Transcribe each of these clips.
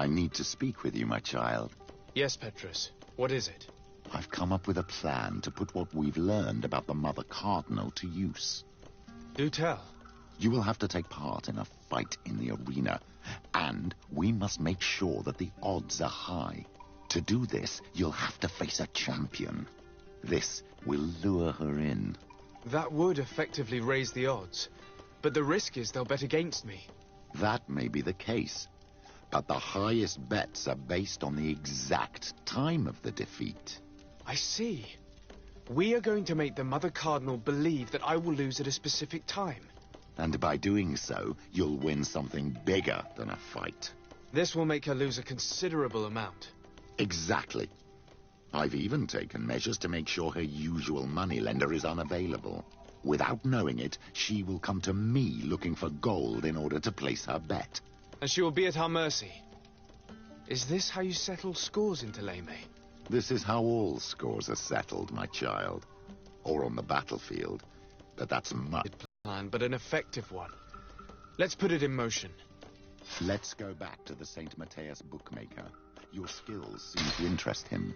need to speak with you, my child. Yes, Petrus. What is it? I've come up with a plan to put what we've learned about the Mother Cardinal to use. Do tell. You will have to take part in a fight in the arena, and we must make sure that the odds are high. To do this, you'll have to face a champion. This will lure her in. That would effectively raise the odds, but the risk is they'll bet against me. That may be the case, but the highest bets are based on the exact time of the defeat. I see. We are going to make the Mother Cardinal believe that I will lose at a specific time. And by doing so, you'll win something bigger than a fight. This will make her lose a considerable amount. Exactly. I've even taken measures to make sure her usual moneylender is unavailable. Without knowing it, she will come to me looking for gold in order to place her bet. And she will be at our mercy. Is this how you settle scores in Teleme? This is how all scores are settled, my child. Or on the battlefield. But that's much. Plan, but an effective one. Let's put it in motion. Let's go back to the St. Matthias bookmaker. Your skills seem to interest him.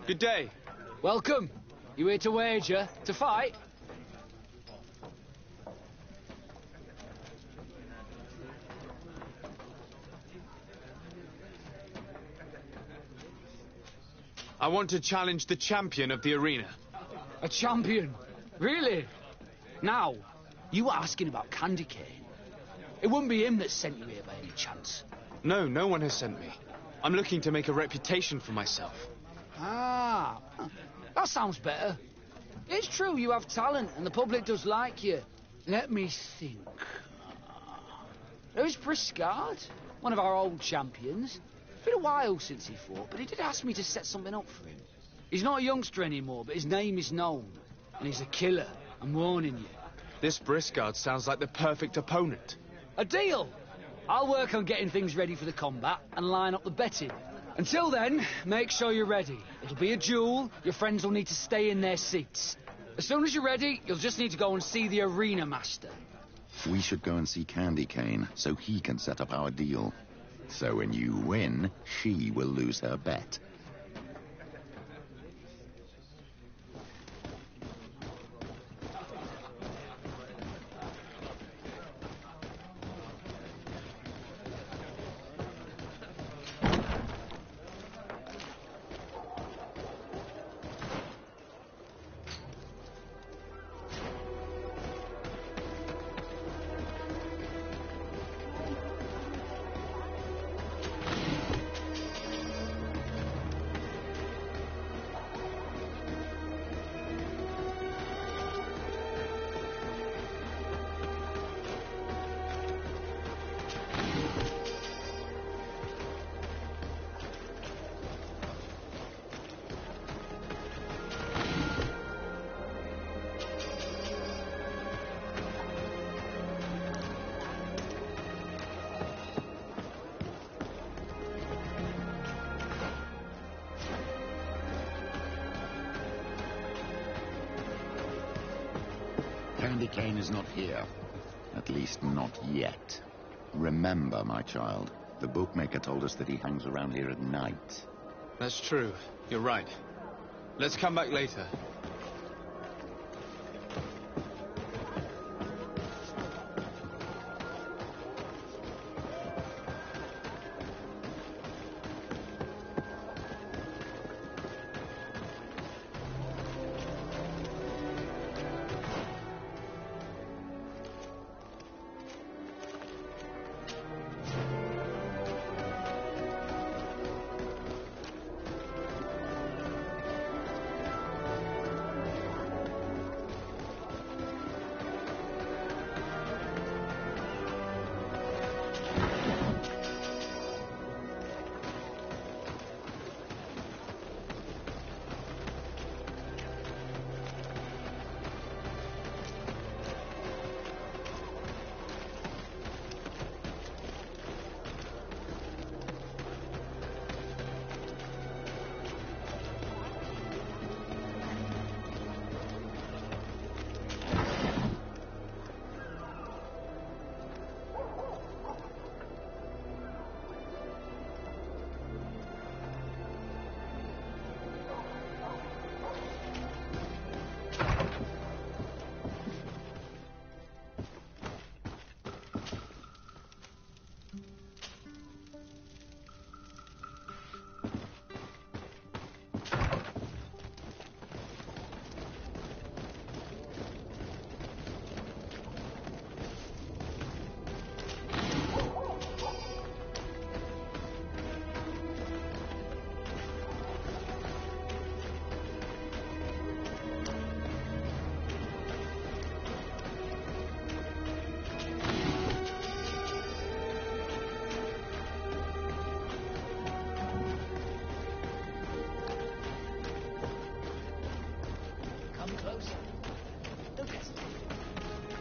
Good day. Welcome. You here to wager? To fight? I want to challenge the champion of the arena. A champion? Really? Now, you were asking about Candy Cane. It wouldn't be him that sent you here by any chance. No, no one has sent me. I'm looking to make a reputation for myself. Ah, that sounds better. It's true you have talent and the public does like you. Let me think. There's Briscard, one of our old champions. It's been a while since he fought, but he did ask me to set something up for him. He's not a youngster anymore, but his name is known. And he's a killer, I'm warning you. This Briscard sounds like the perfect opponent. A deal! I'll work on getting things ready for the combat and line up the betting. Until then, make sure you're ready. It'll be a duel. Your friends will need to stay in their seats. As soon as you're ready, you'll just need to go and see the arena master. We should go and see Candy Cane so he can set up our deal. So when you win, she will lose her bet. Candy Cane is not here. At least not yet. Remember, my child, the bookmaker told us that he hangs around here at night. That's true. You're right. Let's come back later.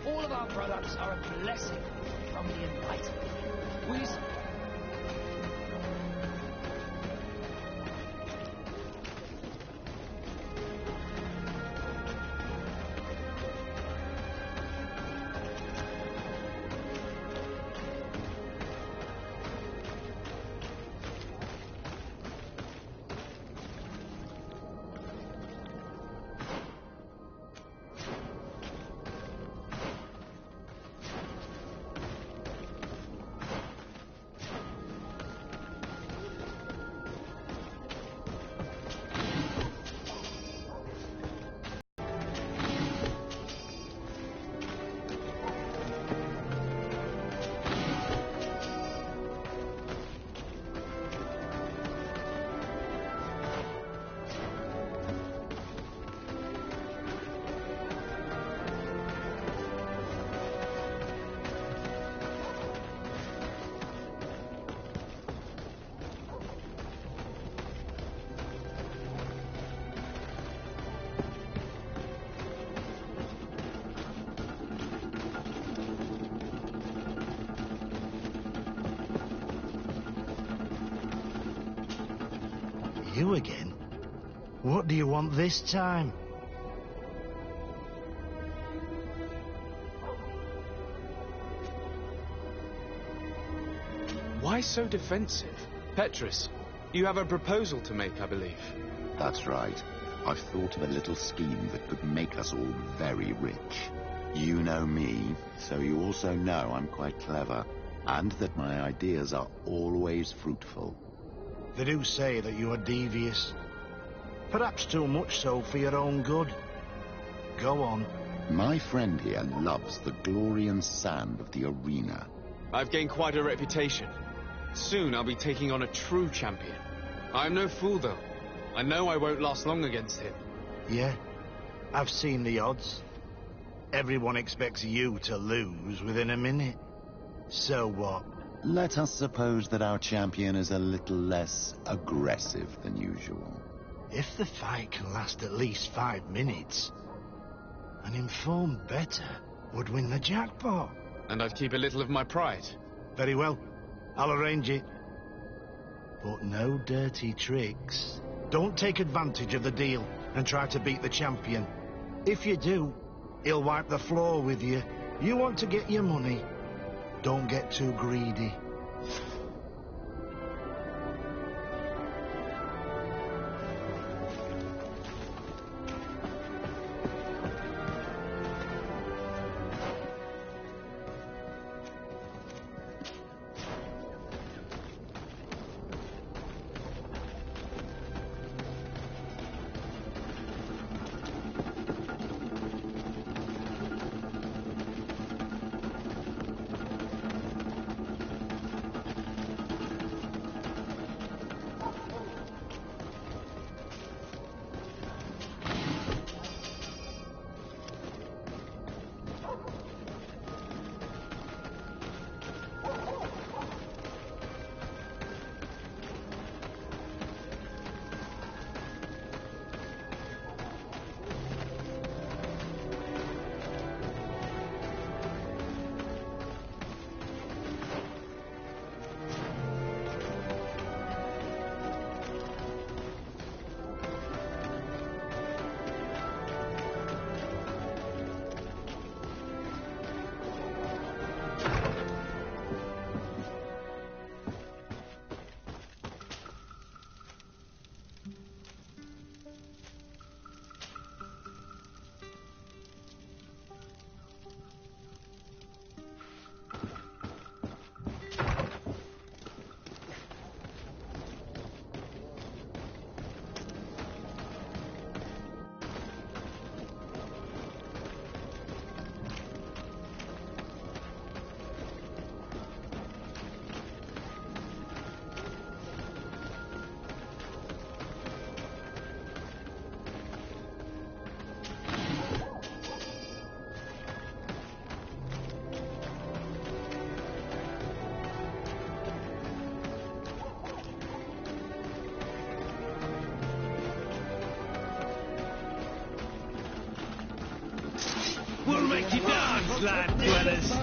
All of our products are a blessing from the enlightened. You again? What do you want this time? Why so defensive? Petrus, you have a proposal to make, I believe. That's right. I've thought of a little scheme that could make us all very rich. You know me, so you also know I'm quite clever, and that my ideas are always fruitful. They do say that you are devious. Perhaps too much so for your own good. Go on. My friend here loves the glory and sand of the arena. I've gained quite a reputation. Soon I'll be taking on a true champion. I'm no fool, though. I know I won't last long against him. Yeah, I've seen the odds. Everyone expects you to lose within a minute. So what? Let us suppose that our champion is a little less aggressive than usual. If the fight can last at least 5 minutes, an informed bettor would win the jackpot. And I'd keep a little of my pride. Very well. I'll arrange it. But no dirty tricks. Don't take advantage of the deal and try to beat the champion. If you do, he'll wipe the floor with you. You want to get your money. Don't get too greedy. We'll make you dance, land dwellers!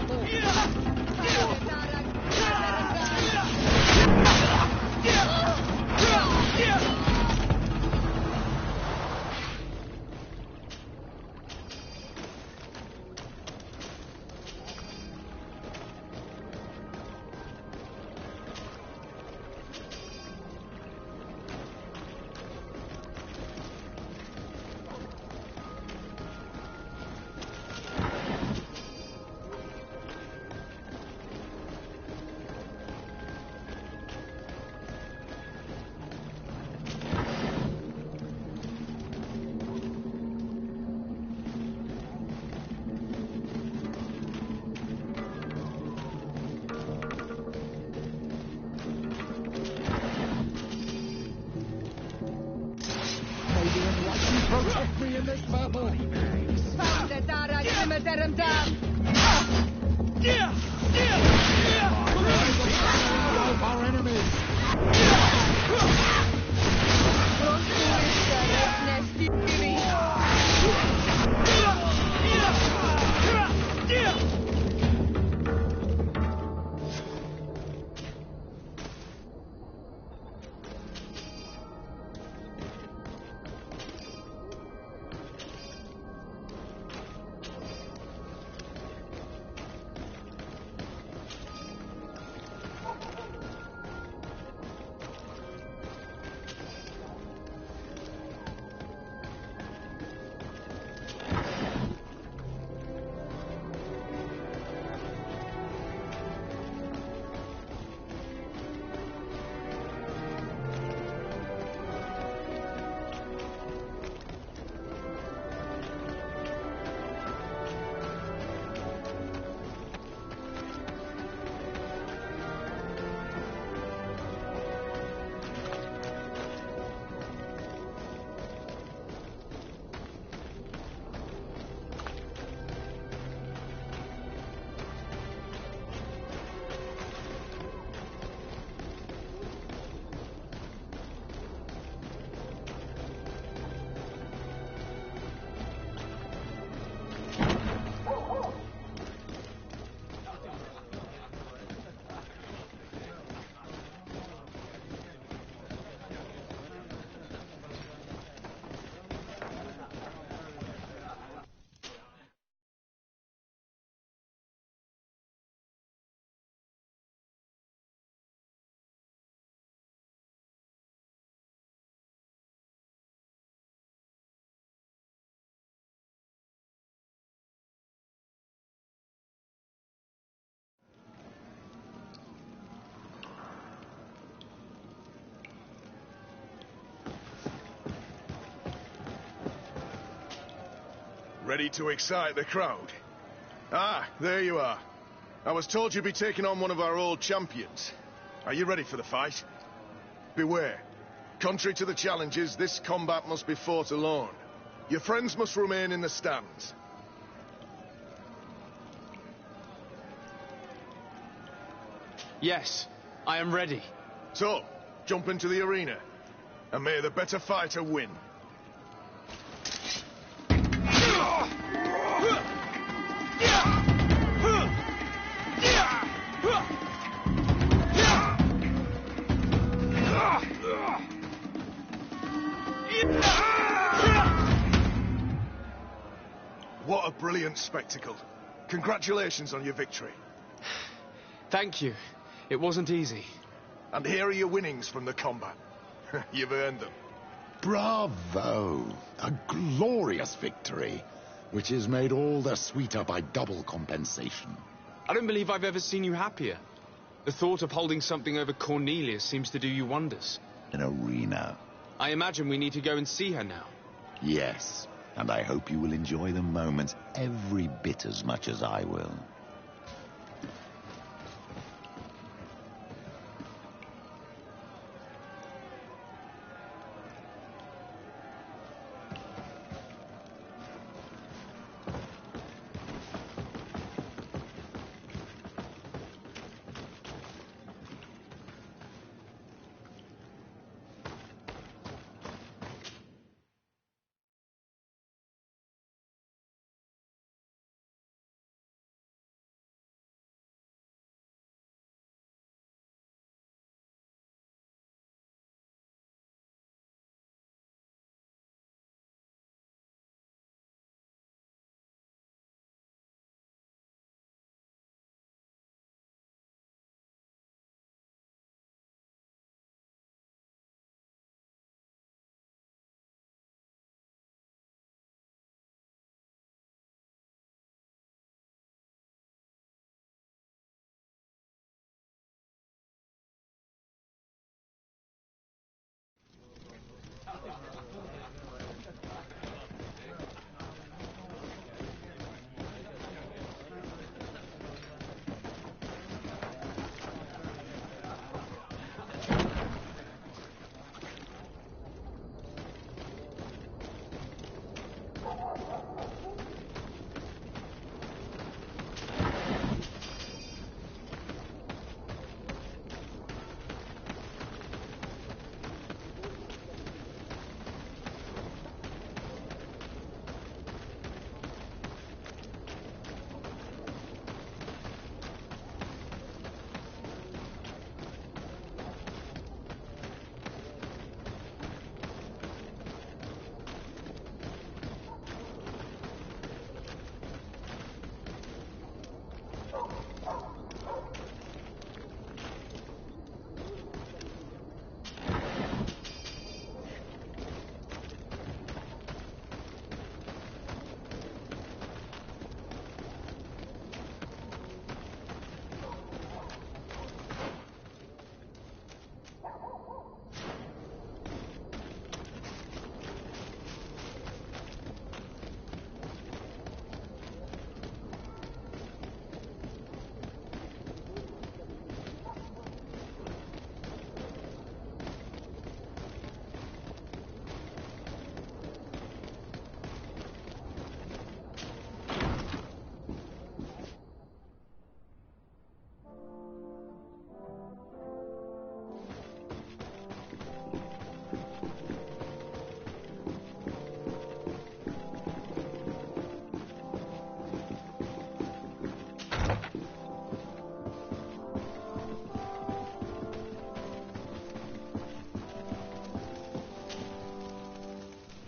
Protect me in this battle! Help our enemies! Ready to excite the crowd? Ah, there you are. I was told you'd be taking on one of our old champions. Are you ready for the fight? Beware. Contrary to the challenges, this combat must be fought alone. Your friends must remain in the stands. Yes, I am ready. So, jump into the arena, and may the better fighter win. What a brilliant spectacle. Congratulations on your victory. Thank you. It wasn't easy. And here are your winnings from the combat. You've earned them. Bravo! A glorious victory, which is made all the sweeter by double compensation. I don't believe I've ever seen you happier. The thought of holding something over Cornelia seems to do you wonders. An arena. I imagine we need to go and see her now. Yes, and I hope you will enjoy the moments every bit as much as I will.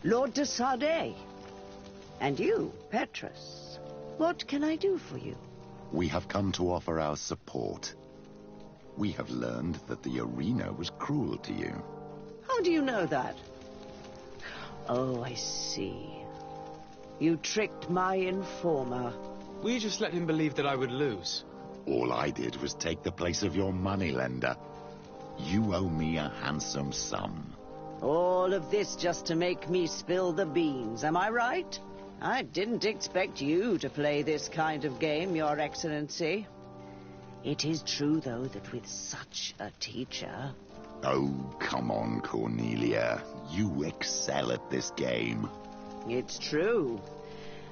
Lord de Sardet. And you, Petrus. What can I do for you? We have come to offer our support. We have learned that the arena was cruel to you. How do you know that? Oh, I see. You tricked my informer. Will you just let him believe that I would lose? All I did was take the place of your moneylender. You owe me a handsome sum. All of this just to make me spill the beans, am I right? I didn't expect you to play this kind of game, Your Excellency. It is true, though, that with such a teacher... Oh, come on, Cornelia. You excel at this game. It's true.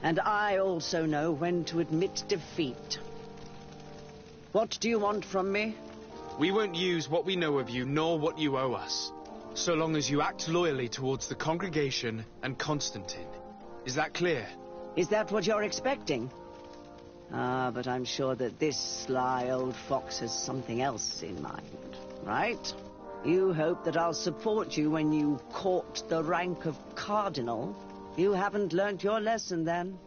And I also know when to admit defeat. What do you want from me? We won't use what we know of you, nor what you owe us, so long as you act loyally towards the congregation and Constantine. Is that clear? Is that what you're expecting? Ah, but I'm sure that this sly old fox has something else in mind, right? You hope that I'll support you when you court the rank of cardinal. You haven't learnt your lesson, then.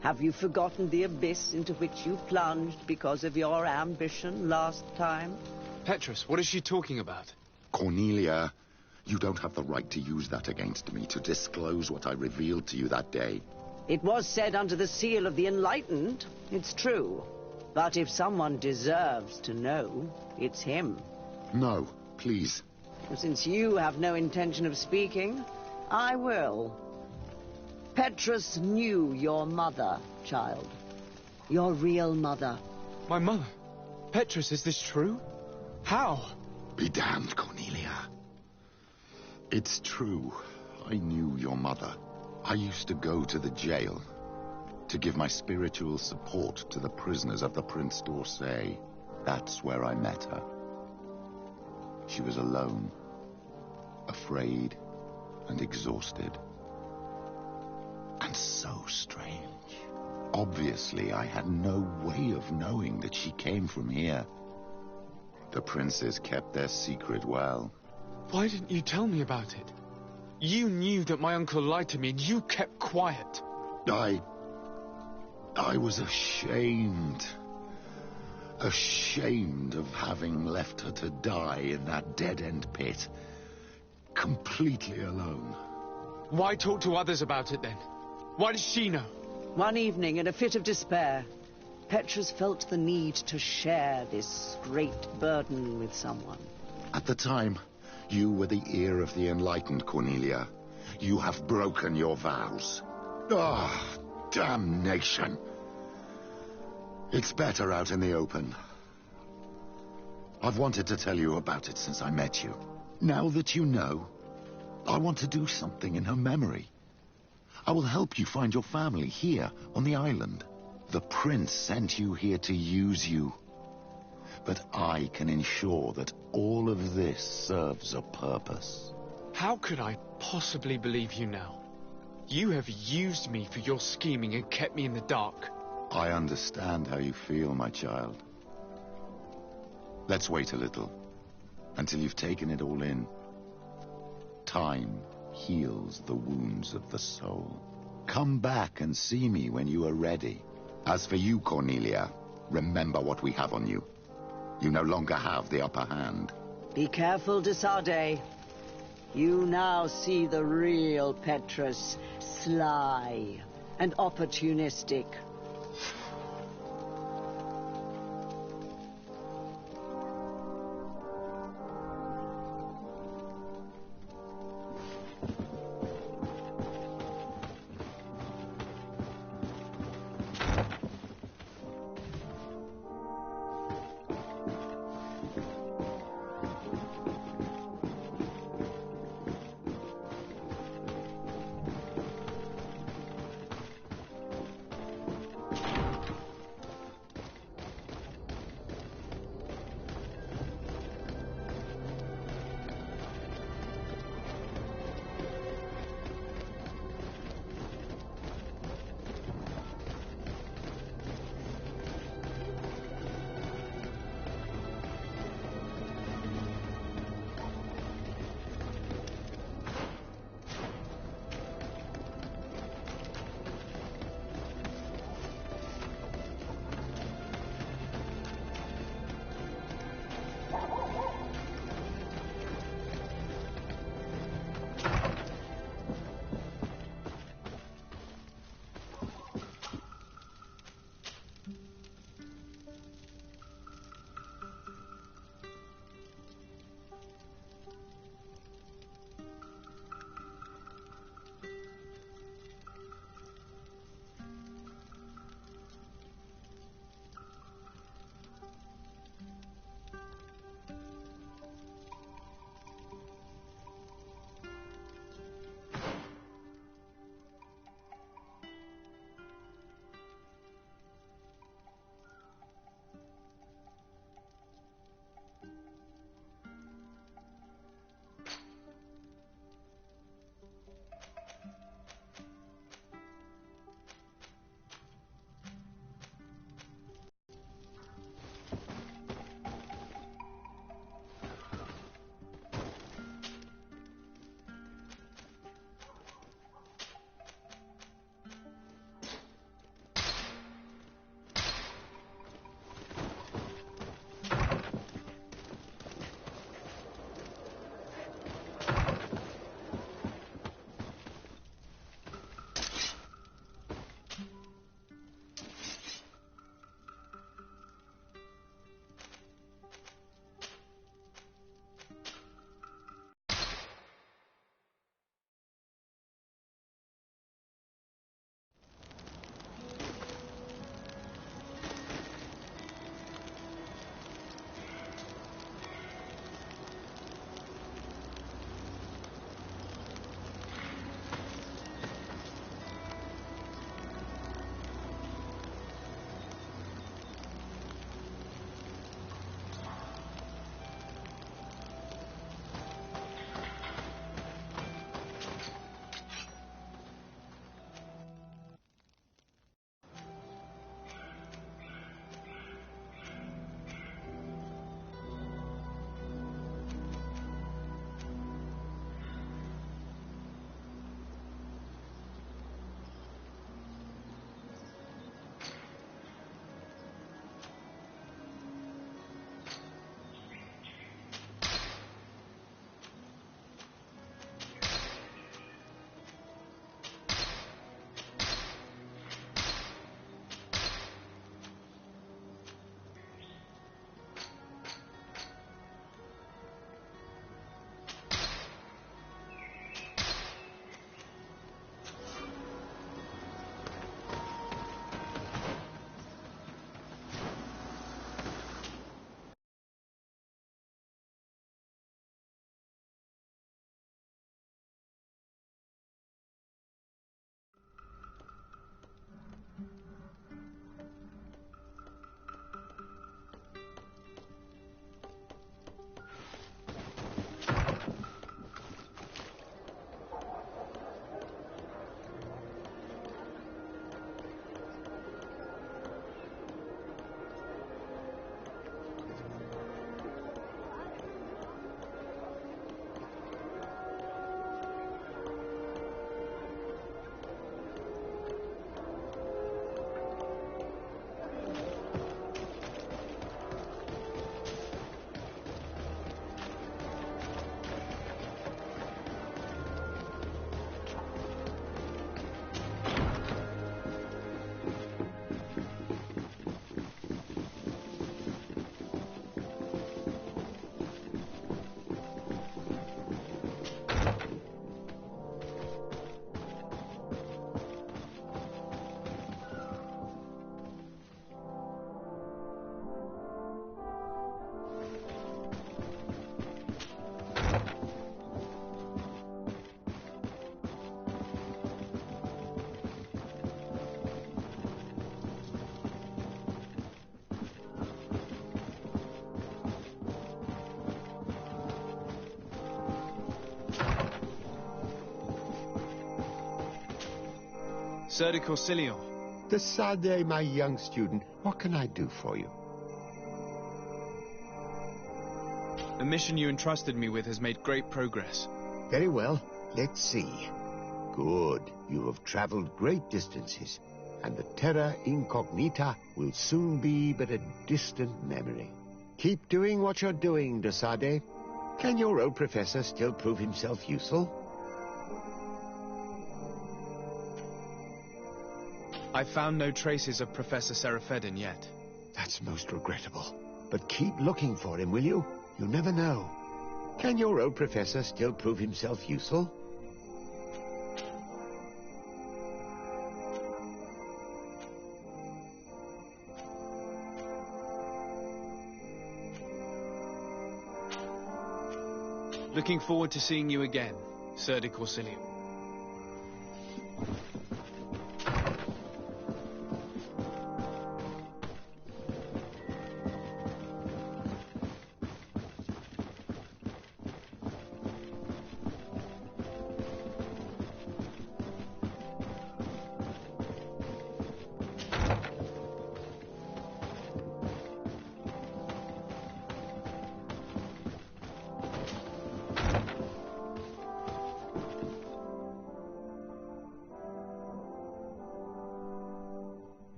Have you forgotten the abyss into which you plunged because of your ambition last time? Petrus, what is she talking about? Cornelia, you don't have the right to use that against me, to disclose what I revealed to you that day. It was said under the seal of the Enlightened. It's true. But if someone deserves to know, it's him. No, please. Since you have no intention of speaking, I will. Petrus knew your mother, child. Your real mother. My mother? Petrus, is this true? How? Be damned, Cornelia. It's true. I knew your mother. I used to go to the jail to give my spiritual support to the prisoners of the Prince d'Orsay. That's where I met her. She was alone, afraid, and exhausted. And so strange. Obviously, I had no way of knowing that she came from here. The princes kept their secret well. Why didn't you tell me about it? You knew that my uncle lied to me, and you kept quiet. I was ashamed. Ashamed of having left her to die in that dead-end pit. Completely alone. Why talk to others about it, then? Why does she know? One evening, in a fit of despair, Petrus felt the need to share this great burden with someone. At the time, you were the ear of the enlightened, Cornelia. You have broken your vows. Ah, damnation. It's better out in the open. I've wanted to tell you about it since I met you. Now that you know, I want to do something in her memory. I will help you find your family here on the island. The prince sent you here to use you. But I can ensure that all of this serves a purpose. How could I possibly believe you now? You have used me for your scheming and kept me in the dark. I understand how you feel, my child. Let's wait a little, until you've taken it all in. Time heals the wounds of the soul. Come back and see me when you are ready. As for you, Cornelia, remember what we have on you. You no longer have the upper hand. Be careful, de Sade. You now see the real Petrus, sly and opportunistic. Sir de Corsilion. Desade, my young student, what can I do for you? The mission you entrusted me with has made great progress. Very well. Let's see. Good. You have traveled great distances, and the terra incognita will soon be but a distant memory. Keep doing what you're doing, Desade. Can your old professor still prove himself useful? I've found no traces of Professor Seraphedin yet. That's most regrettable. But keep looking for him, will you? You never know. Can your old professor still prove himself useful? Looking forward to seeing you again, Sir de Corsilion.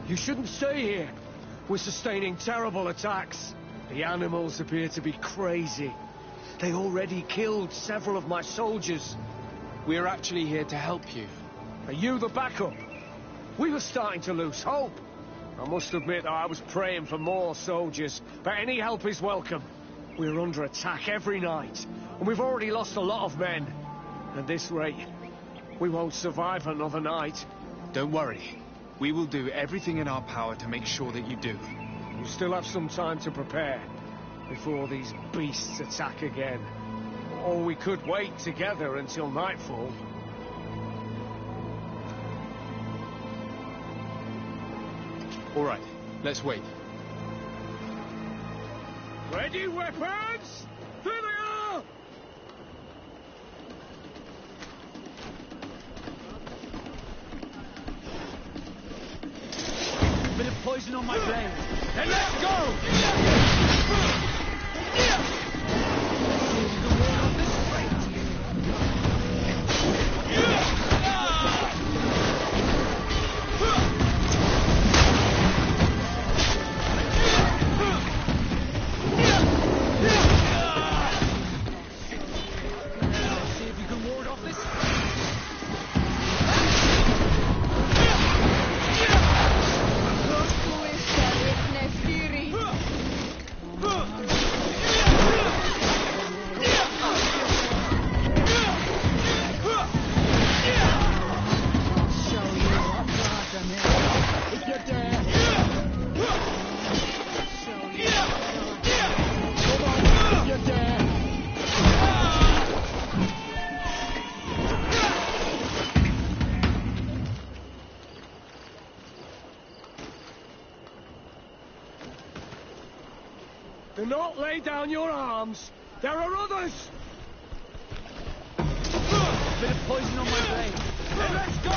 You shouldn't stay here. We're sustaining terrible attacks. The animals appear to be crazy. They already killed several of my soldiers. We're actually here to help you. Are you the backup? We were starting to lose hope. I must admit that I was praying for more soldiers, but any help is welcome. We're under attack every night, and we've already lost a lot of men. At this rate, we won't survive another night. Don't worry. We will do everything in our power to make sure that you do. You still have some time to prepare before these beasts attack again. Or we could wait together until nightfall. All right, let's wait. Ready, weapons? Here they are! Bit of poison on my blade. Then let's go! Do not lay down your arms. There are others. Bit of poison on my blade. Then let's go.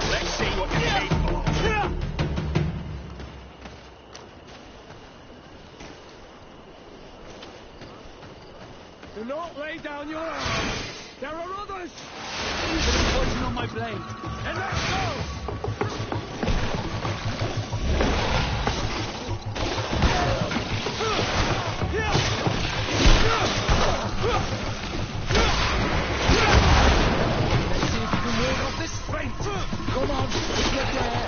Let's see what you're capable of. Do not lay down your arms. There are others. Bit of poison on my blade. And let's go. Let's see if you can ward off this fate. Come on, if you dare.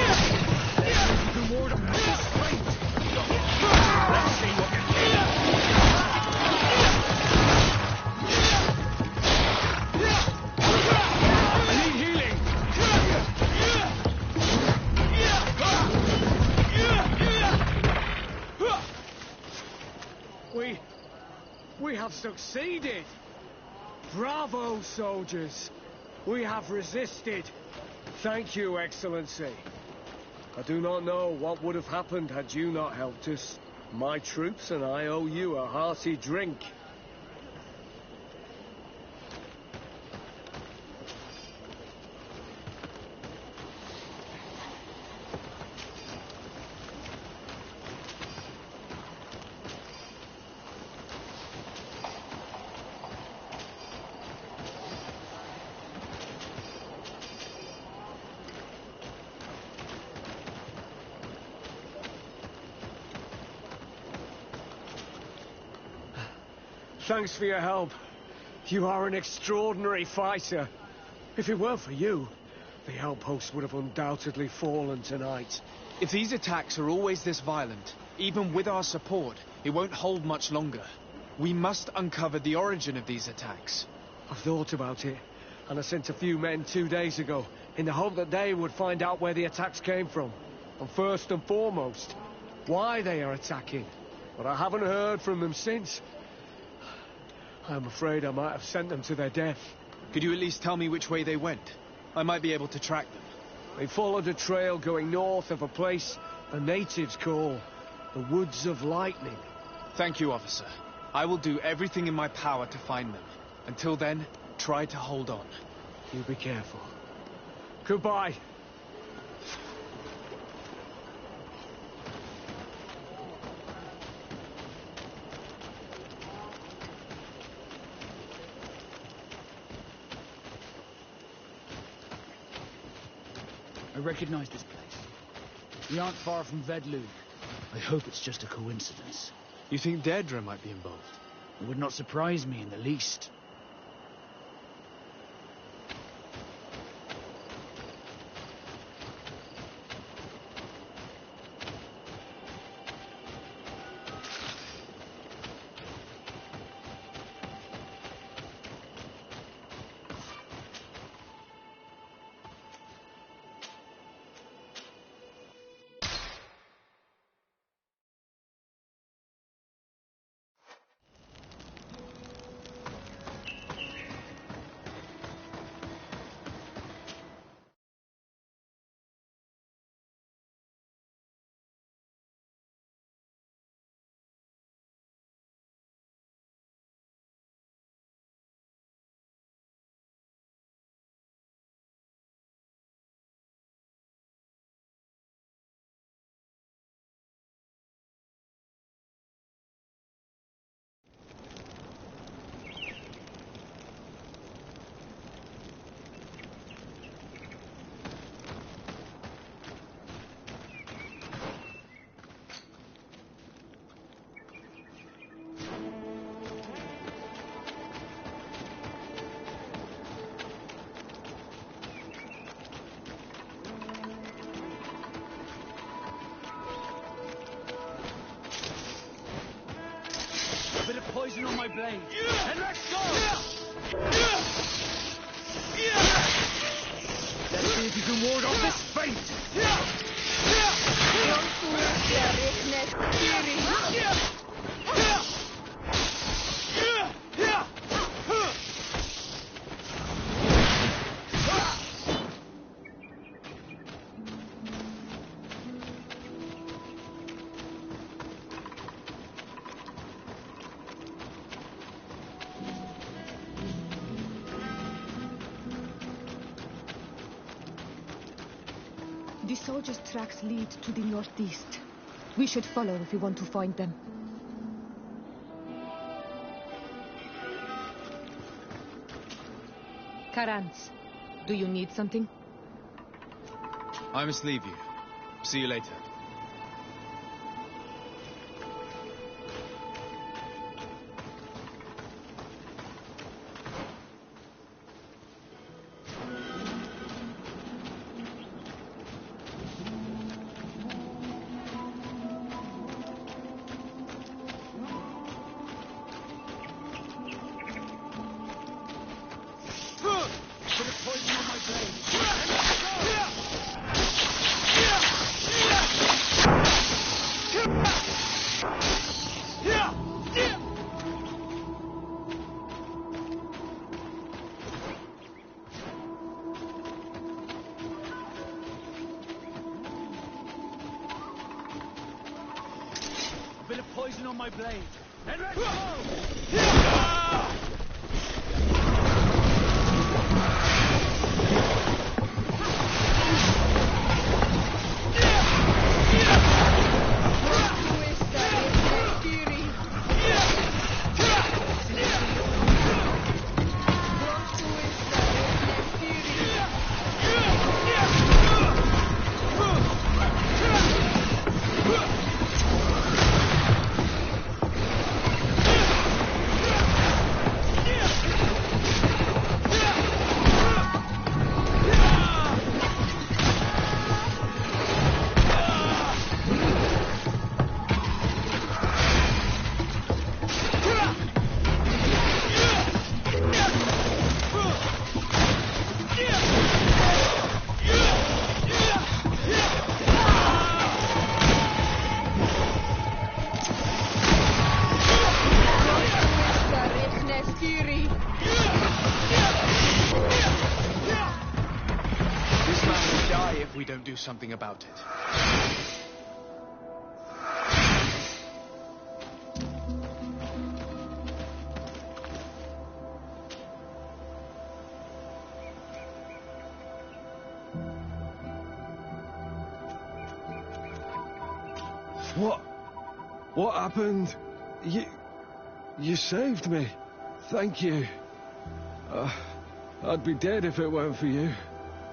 You can ward off this fate. Let's see what you're capable of. I need healing. We have succeeded. Bravo, soldiers. We have resisted. Thank you, Excellency. I do not know what would have happened had you not helped us. My troops and I owe you a hearty drink. Thanks for your help. You are an extraordinary fighter. If it weren't for you, the outpost would have undoubtedly fallen tonight. If these attacks are always this violent, even with our support, it won't hold much longer. We must uncover the origin of these attacks. I've thought about it, and I sent a few men 2 days ago in the hope that they would find out where the attacks came from. And first and foremost, why they are attacking. But I haven't heard from them since. I'm afraid I might have sent them to their death. Could you at least tell me which way they went? I might be able to track them. They followed a trail going north of a place the natives call the Woods of Lightning. Thank you, officer. I will do everything in my power to find them. Until then, try to hold on. You be careful. Goodbye. I recognize this place. We aren't far from Vedlu. I hope it's just a coincidence. You think Deirdre might be involved? It would not surprise me in the least. poison on my blade. And let's go! Let's see if you can ward off this fate! The soldiers' tracks lead to the northeast. We should follow if we want to find them. Karans, do you need something? I must leave you. See you later. Bit of poison on my blade. And let's go! This man will die if we don't do something about it. What happened? You saved me. Thank you. I'd be dead if it weren't for you.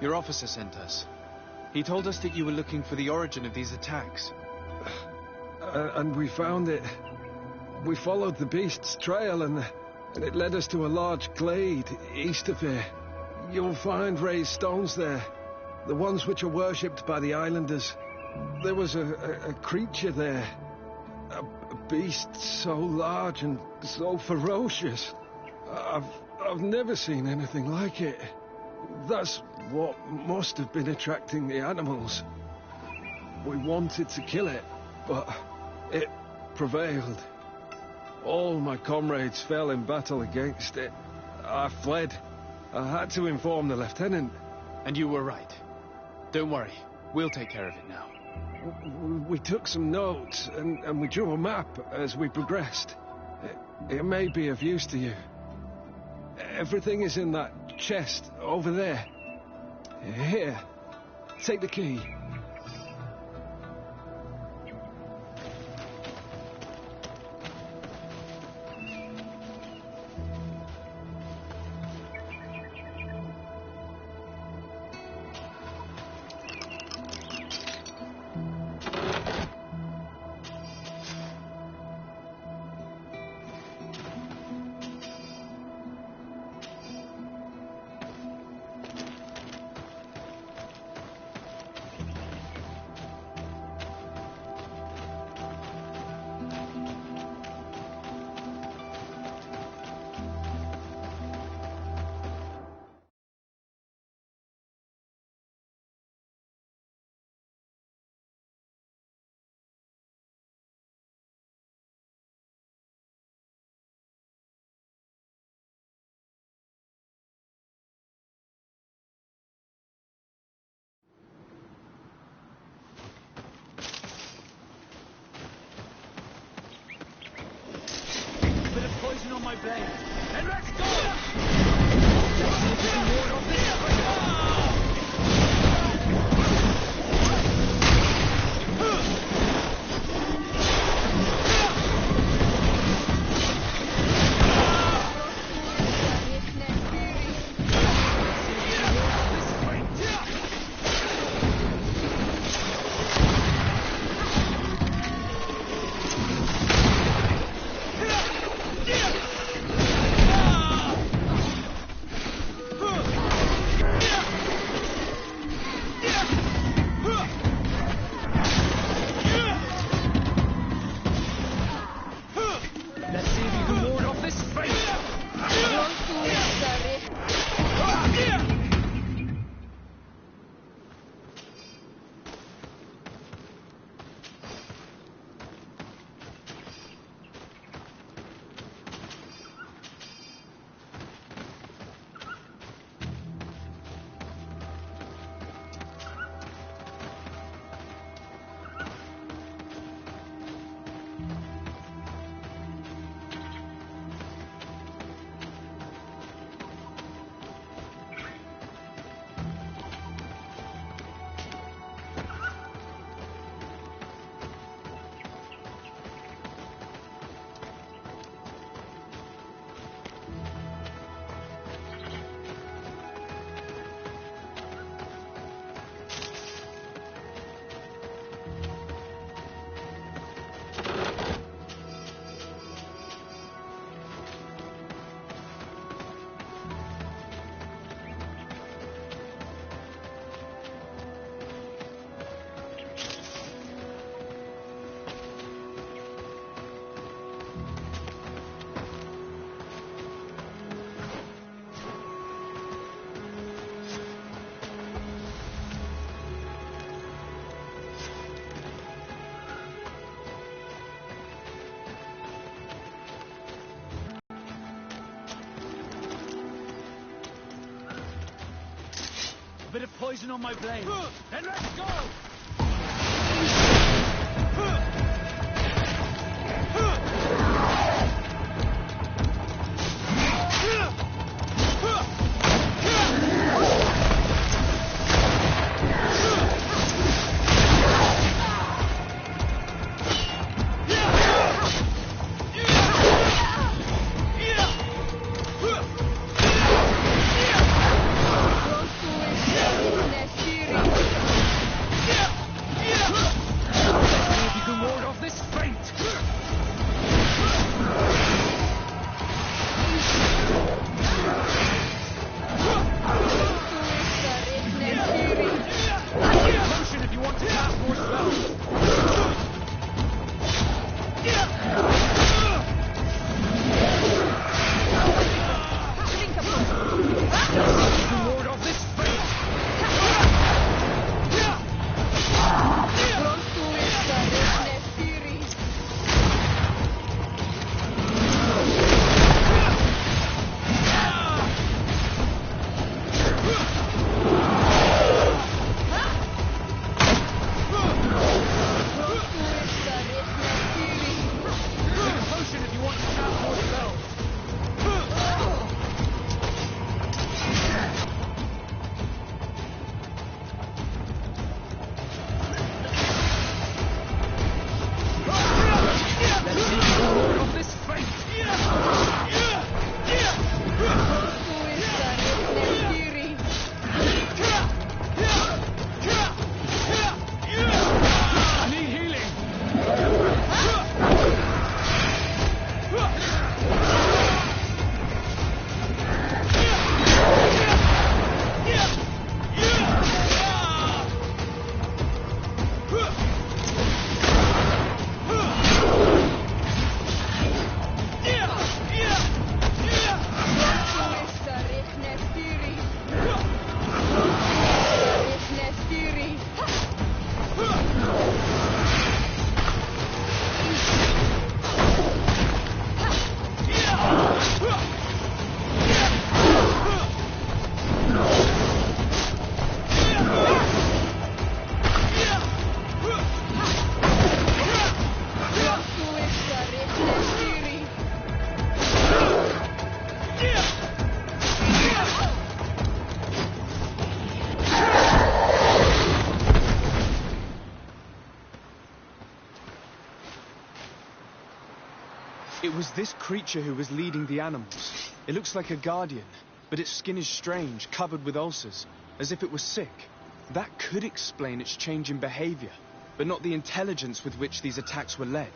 Your officer sent us. He told us that you were looking for the origin of these attacks. And we found it. We followed the beast's trail and it led us to a large glade east of here. You'll find raised stones there. The ones which are worshipped by the islanders. There was a creature there. A beast so large and so ferocious. I've never seen anything like it. That's what must have been attracting the animals. We wanted to kill it, but it prevailed. All my comrades fell in battle against it. I fled. I had to inform the lieutenant. And you were right. Don't worry. We'll take care of it now. We took some notes, and we drew a map as we progressed. It may be of use to you. Everything is in that chest over there. Here, take the key. poison on my blade. Then let's go! Let's see if we can ward off this. A bit of poison on my blade. Then let's go! Yeah! It was this creature who was leading the animals. It looks like a guardian, but its skin is strange, covered with ulcers, as if it was sick. That could explain its change in behavior, but not the intelligence with which these attacks were led.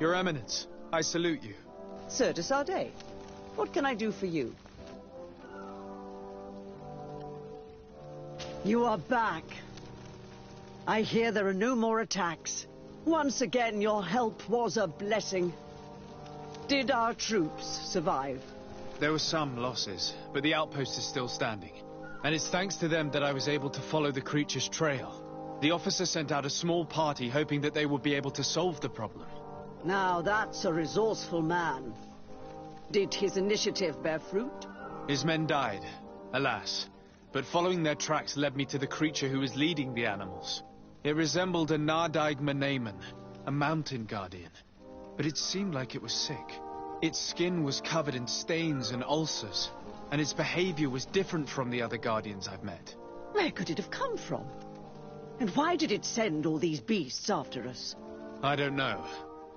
Your Eminence, I salute you. Sir de Sardet, what can I do for you? You are back. I hear there are no more attacks. Once again, your help was a blessing. Did our troops survive? There were some losses, but the outpost is still standing. And it's thanks to them that I was able to follow the creature's trail. The officer sent out a small party hoping that they would be able to solve the problem. Now that's a resourceful man. Did his initiative bear fruit? His men died, alas. But following their tracks led me to the creature who was leading the animals. It resembled a Nardaig Meneman, a mountain guardian. But it seemed like it was sick. Its skin was covered in stains and ulcers, and its behavior was different from the other guardians I've met. Where could it have come from? And why did it send all these beasts after us? I don't know,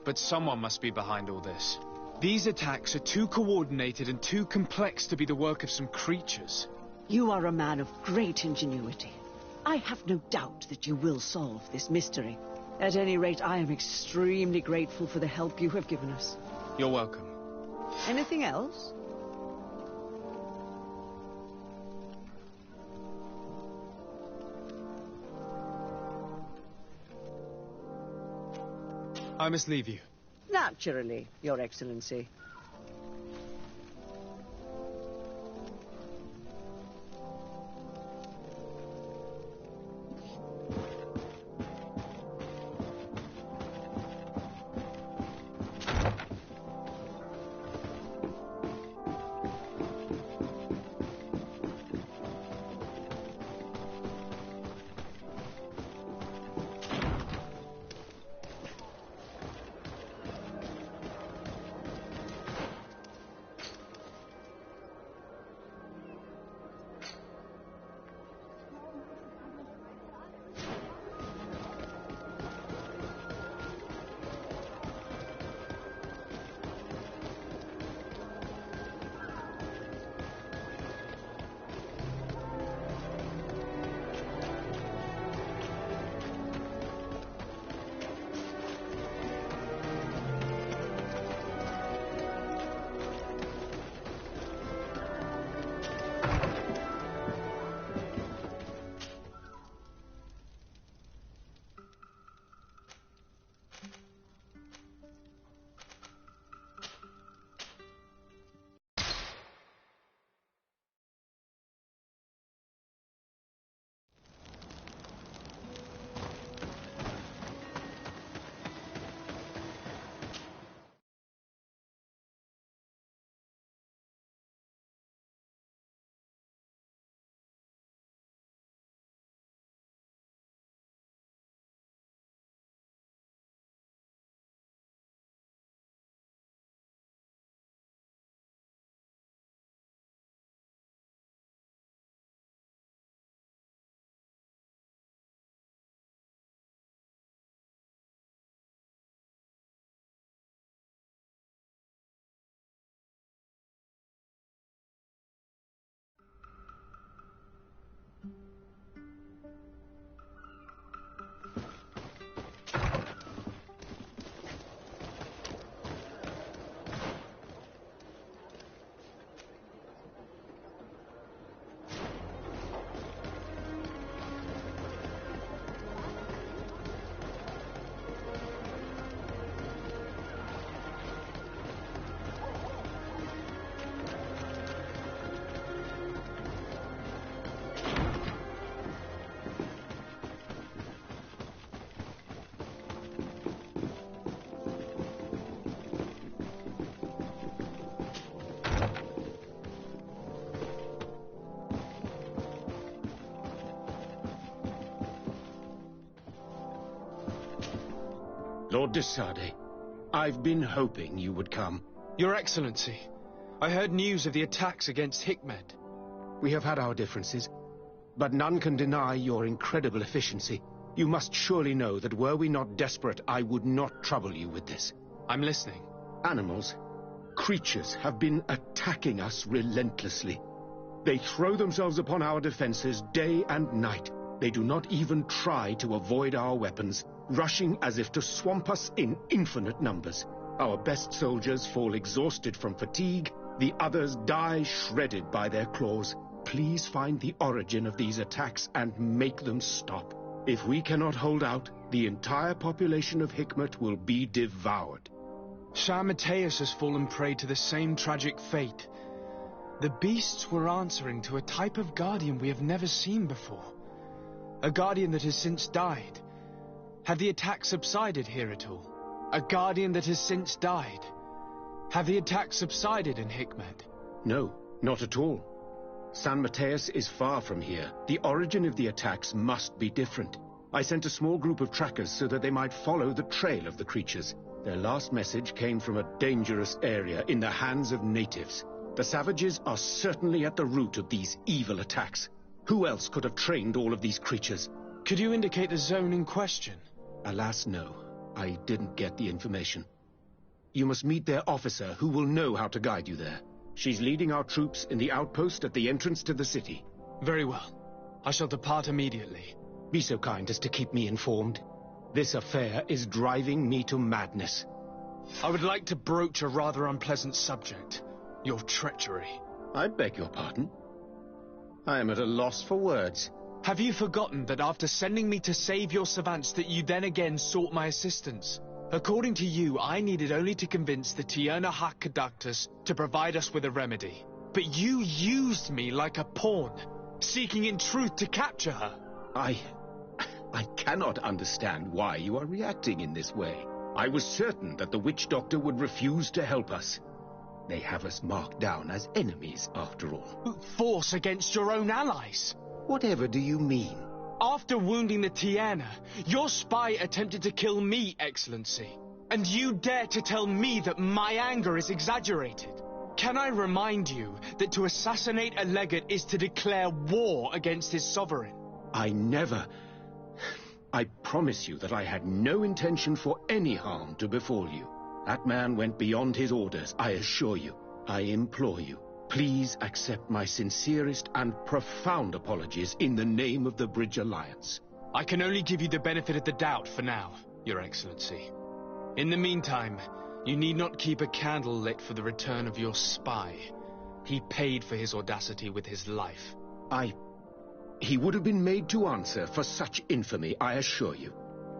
but someone must be behind all this. These attacks are too coordinated and too complex to be the work of some creatures. You are a man of great ingenuity. I have no doubt that you will solve this mystery. At any rate, I am extremely grateful for the help you have given us. You're welcome. Anything else? I must leave you. Naturally, Your Excellency. Lord de Sade, I've been hoping you would come. Your Excellency, I heard news of the attacks against Hikmet. We have had our differences, but none can deny your incredible efficiency. You must surely know that were we not desperate, I would not trouble you with this. I'm listening. Animals, creatures have been attacking us relentlessly. They throw themselves upon our defenses day and night. They do not even try to avoid our weapons, rushing as if to swamp us in infinite numbers. Our best soldiers fall exhausted from fatigue, the others die shredded by their claws. Please find the origin of these attacks and make them stop. If we cannot hold out, the entire population of Hikmet will be devoured. Shah Mateus has fallen prey to the same tragic fate. The beasts were answering to a type of guardian we have never seen before. A guardian that has since died. Have the attacks subsided here at all? A guardian that has since died. Have the attacks subsided in Hikmet? No, not at all. San Mateus is far from here. The origin of the attacks must be different. I sent a small group of trackers so that they might follow the trail of the creatures. Their last message came from a dangerous area in the hands of natives. The savages are certainly at the root of these evil attacks. Who else could have trained all of these creatures? Could you indicate the zone in question? Alas, no. I didn't get the information. You must meet their officer, who will know how to guide you there. She's leading our troops in the outpost at the entrance to the city. Very well. I shall depart immediately. Be so kind as to keep me informed. This affair is driving me to madness. I would like to broach a rather unpleasant subject. Your treachery. I beg your pardon? I am at a loss for words. Have you forgotten that after sending me to save your savants that you then again sought my assistance? According to you, I needed only to convince the Tierna Hack conductors to provide us with a remedy. But you used me like a pawn, seeking in truth to capture her. I cannot understand why you are reacting in this way. I was certain that the witch doctor would refuse to help us. They have us marked down as enemies, after all. Force against your own allies. Whatever do you mean? After wounding the Tierna, your spy attempted to kill me, Excellency. And you dare to tell me that my anger is exaggerated. Can I remind you that to assassinate a legate is to declare war against his sovereign? I promise you that I had no intention for any harm to befall you. That man went beyond his orders, I assure you. I implore you, please accept my sincerest and profound apologies in the name of the Bridge Alliance. I can only give you the benefit of the doubt for now, Your Excellency. In the meantime, you need not keep a candle lit for the return of your spy. He paid for his audacity with his life. He would have been made to answer for such infamy, I assure you.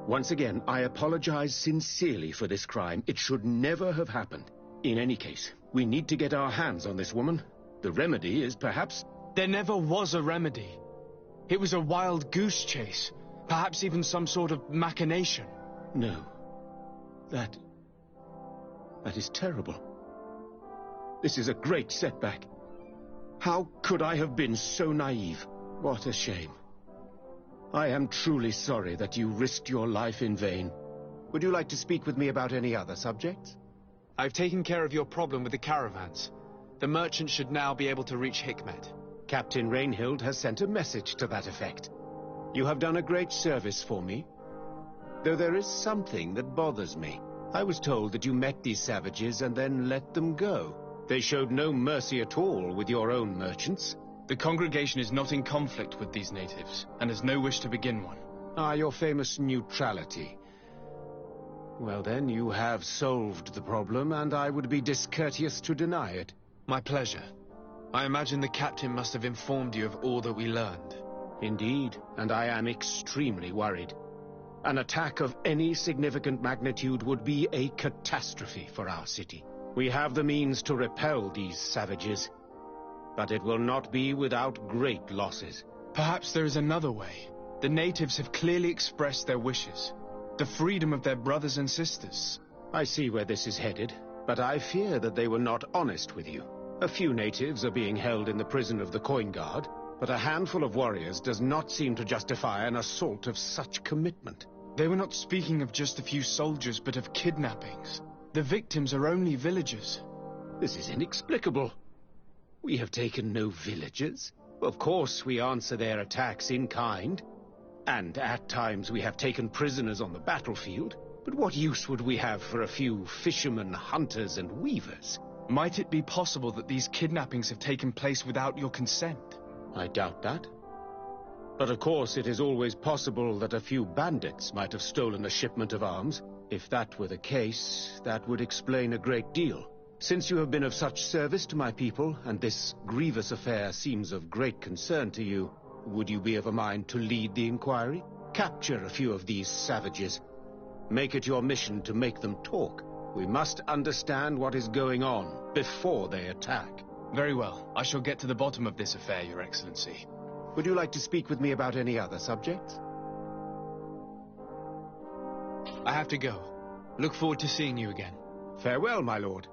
Once again, I apologize sincerely for this crime. It should never have happened. In any case, we need to get our hands on this woman. The remedy is perhaps... There never was a remedy. It was a wild goose chase. Perhaps even some sort of machination. No. That is terrible. This is a great setback. How could I have been so naive? What a shame. I am truly sorry that you risked your life in vain. Would you like to speak with me about any other subjects? I've taken care of your problem with the caravans. The merchant should now be able to reach Hikmet. Captain Rainhild has sent a message to that effect. You have done a great service for me. Though there is something that bothers me. I was told that you met these savages and then let them go. They showed no mercy at all with your own merchants. The congregation is not in conflict with these natives, and has no wish to begin one. Ah, your famous neutrality. Well then, you have solved the problem, and I would be discourteous to deny it. My pleasure. I imagine the captain must have informed you of all that we learned. Indeed, and I am extremely worried. An attack of any significant magnitude would be a catastrophe for our city. We have the means to repel these savages, but it will not be without great losses. Perhaps there is another way. The natives have clearly expressed their wishes. The freedom of their brothers and sisters. I see where this is headed, but I fear that they were not honest with you. A few natives are being held in the prison of the Coin Guard, but a handful of warriors does not seem to justify an assault of such commitment. They were not speaking of just a few soldiers, but of kidnappings. The victims are only villagers. This is inexplicable. We have taken no villagers. Of course, we answer their attacks in kind. And at times we have taken prisoners on the battlefield. But what use would we have for a few fishermen, hunters, and weavers? Might it be possible that these kidnappings have taken place without your consent? I doubt that. But of course it is always possible that a few bandits might have stolen a shipment of arms. If that were the case, that would explain a great deal. Since you have been of such service to my people, and this grievous affair seems of great concern to you, would you be of a mind to lead the inquiry? Capture a few of these savages. Make it your mission to make them talk. We must understand what is going on before they attack. Very well. I shall get to the bottom of this affair, Your Excellency. Would you like to speak with me about any other subjects? I have to go. Look forward to seeing you again. Farewell, my lord.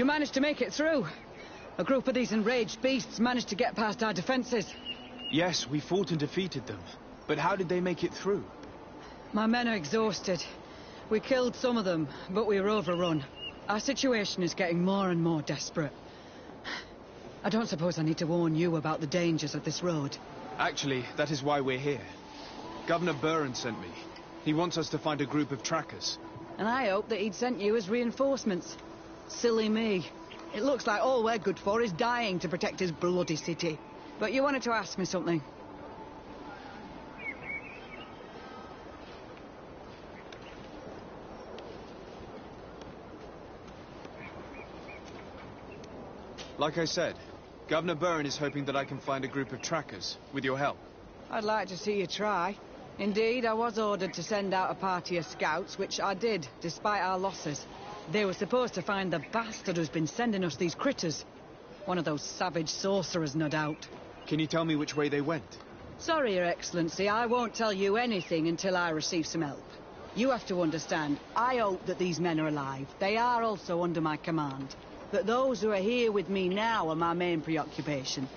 You managed to make it through. A group of these enraged beasts managed to get past our defenses. Yes, we fought and defeated them. But how did they make it through? My men are exhausted. We killed some of them, but we were overrun. Our situation is getting more and more desperate. I don't suppose I need to warn you about the dangers of this road. Actually, that is why we're here. Governor Burren sent me. He wants us to find a group of trackers. And I hope that he'd sent you as reinforcements. Silly me. It looks like all we're good for is dying to protect his bloody city. But you wanted to ask me something. Like I said, Governor Burren is hoping that I can find a group of trackers, with your help. I'd like to see you try. Indeed, I was ordered to send out a party of scouts, which I did, despite our losses. They were supposed to find the bastard who's been sending us these critters. One of those savage sorcerers, no doubt. Can you tell me which way they went? Sorry, Your Excellency, I won't tell you anything until I receive some help. You have to understand, I hope that these men are alive. They are also under my command. But those who are here with me now are my main preoccupation.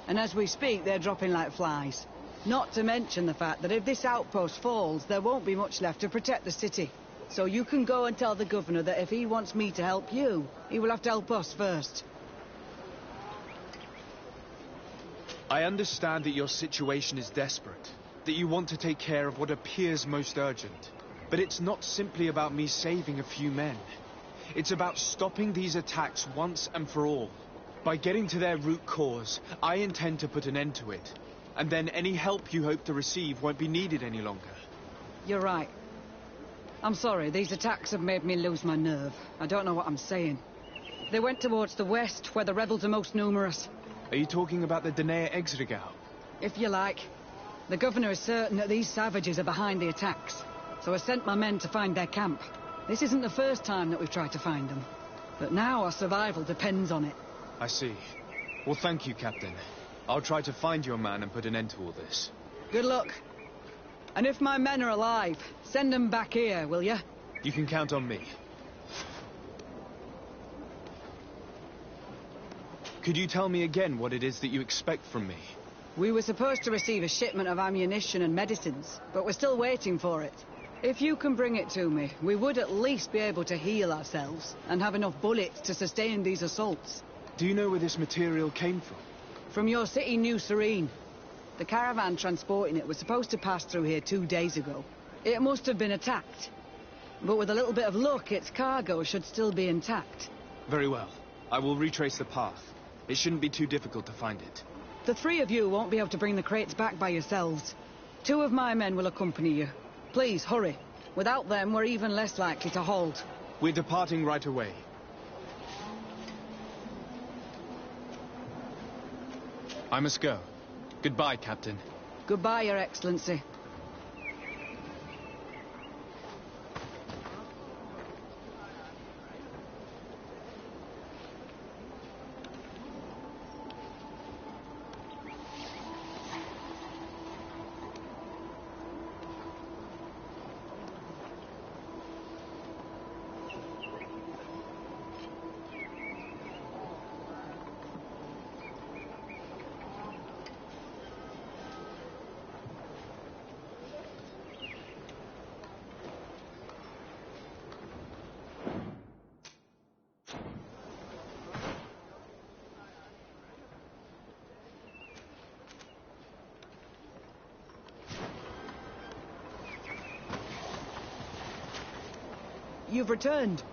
And as we speak, they're dropping like flies. Not to mention the fact that if this outpost falls, there won't be much left to protect the city. So you can go and tell the governor that if he wants me to help you, he will have to help us first. I understand that your situation is desperate, that you want to take care of what appears most urgent. But it's not simply about me saving a few men. It's about stopping these attacks once and for all. By getting to their root cause, I intend to put an end to it. And then any help you hope to receive won't be needed any longer. You're right. I'm sorry, these attacks have made me lose my nerve. I don't know what I'm saying. They went towards the west, where the rebels are most numerous. Are you talking about the Danea Exregau? If you like. The governor is certain that these savages are behind the attacks, so I sent my men to find their camp. This isn't the first time that we've tried to find them, but now our survival depends on it. I see. Well, thank you, Captain. I'll try to find your man and put an end to all this. Good luck. And if my men are alive, send them back here, will you? You can count on me. Could you tell me again what it is that you expect from me? We were supposed to receive a shipment of ammunition and medicines, but we're still waiting for it. If you can bring it to me, we would at least be able to heal ourselves and have enough bullets to sustain these assaults. Do you know where this material came from? From your city, New Serene. The caravan transporting it was supposed to pass through here 2 days ago. It must have been attacked. But with a little bit of luck, its cargo should still be intact. Very well. I will retrace the path. It shouldn't be too difficult to find it. The three of you won't be able to bring the crates back by yourselves. 2 of my men will accompany you. Please, hurry. Without them, we're even less likely to hold. We're departing right away. I must go. Goodbye, Captain. Goodbye, Your Excellency. You've returned.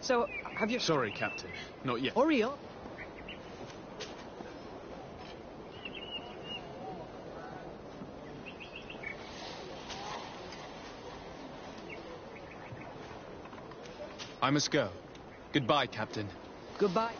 So, have you... Sorry, Captain. Not yet. Hurry up. I must go. Goodbye, Captain. Goodbye.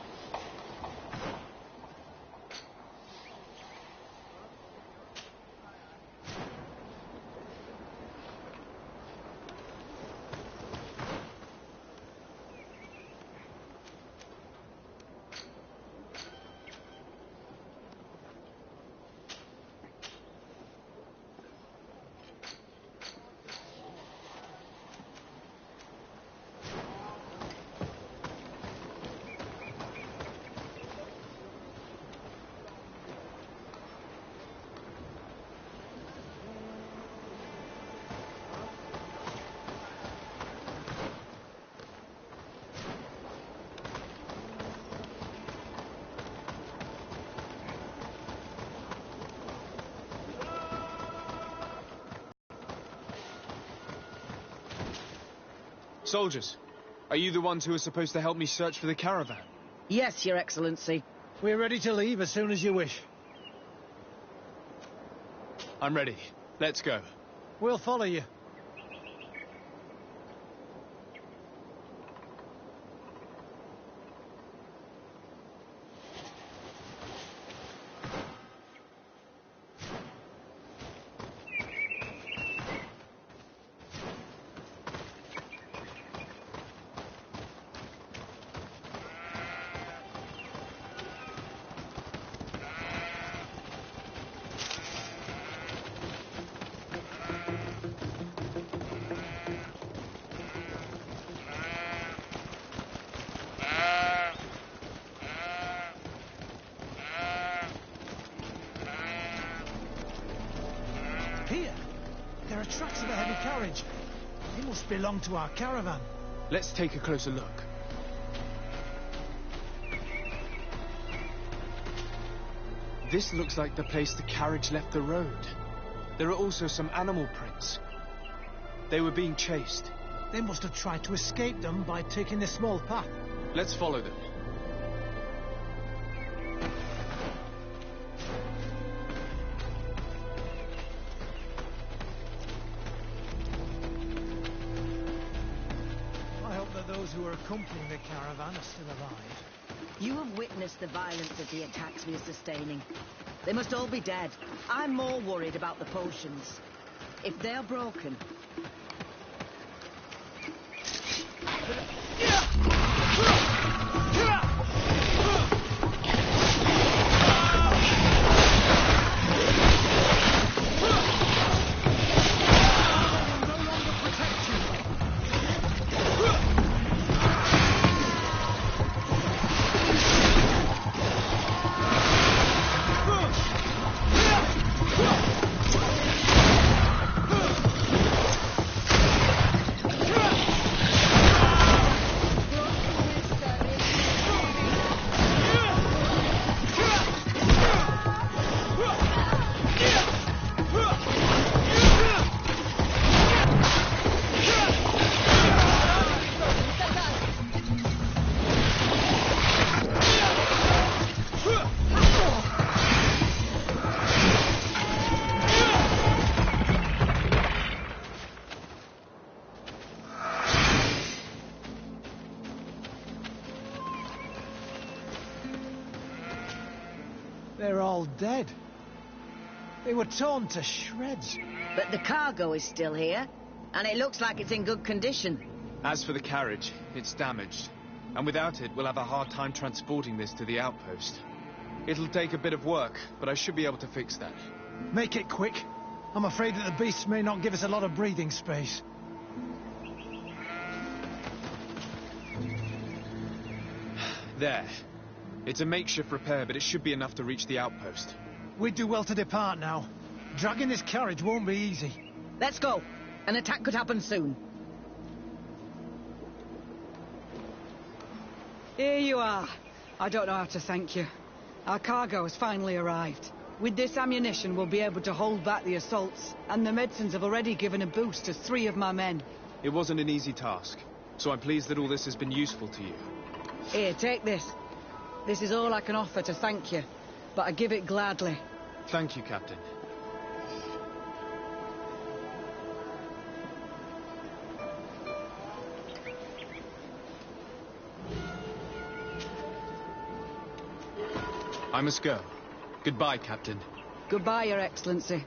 Soldiers, are you the ones who are supposed to help me search for the caravan? Yes, Your Excellency. We're ready to leave as soon as you wish. I'm ready. Let's go. We'll follow you. Here, there are tracks of a heavy carriage. They must belong to our caravan. Let's take a closer look. This looks like the place the carriage left the road. There are also some animal prints. They were being chased. They must have tried to escape them by taking this small path. Let's follow them. I hope that those who are accompanying the caravan are still alive. You have witnessed the violence of the attacks we are sustaining. They must all be dead. I'm more worried about the potions. If they're broken... They're all dead. They were torn to shreds. But the cargo is still here, and it looks like it's in good condition. As for the carriage, it's damaged. And without it, we'll have a hard time transporting this to the outpost. It'll take a bit of work, but I should be able to fix that. Make it quick. I'm afraid that the beasts may not give us a lot of breathing space. There. It's a makeshift repair, but it should be enough to reach the outpost. We'd do well to depart now. Dragging this carriage won't be easy. Let's go. An attack could happen soon. Here you are. I don't know how to thank you. Our cargo has finally arrived. With this ammunition, we'll be able to hold back the assaults, and the medicines have already given a boost to 3 of my men. It wasn't an easy task, so I'm pleased that all this has been useful to you. Here, take this. This is all I can offer to thank you, but I give it gladly. Thank you, Captain. I must go. Goodbye, Captain. Goodbye, Your Excellency.